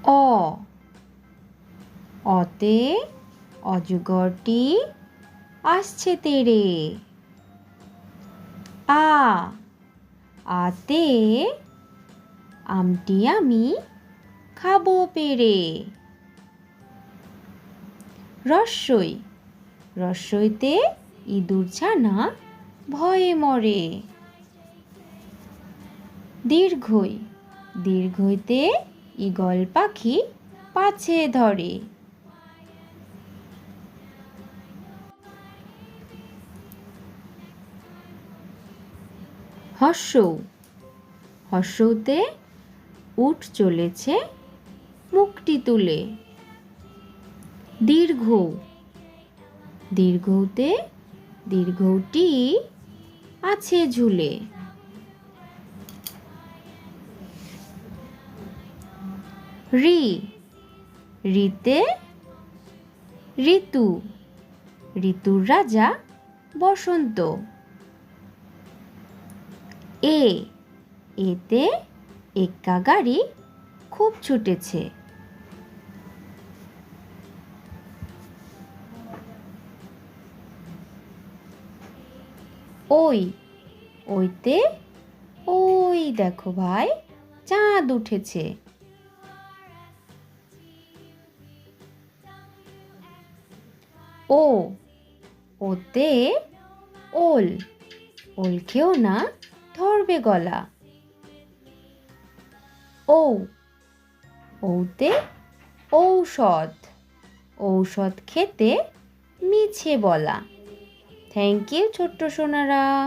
অ অতে অজগরটি আসছে তেড়ে। আ আতে আমটি আমি খাবো পেড়ে। রস্বই রস্বইতে ইঁদুর ছানা ভয়ে মরে। দীর্ঘই দীর্ঘইতে ঈগল পাখি পাছে ধরে। হর্ষৌ হর্ষৌতে উট চলেছে মুখটি তুলে। দীর্ঘৌ দীর্ঘৌতে দীর্ঘৌটি আছে ঝুলে। ঋ ঋতে ঋতু ঋতুর রাজা বসন্ত। এতে এক্কা গাড়ি খুব ছুটেছে। ওইতে ওই দেখো ভাই চাঁদ উঠেছে। ওতে ওল ওল খেও না ধরবে গলা। ওতে ঔষধ ঔষধ খেতে মিছে বলা। থ্যাংক ইউ ছোট্ট সোনারা।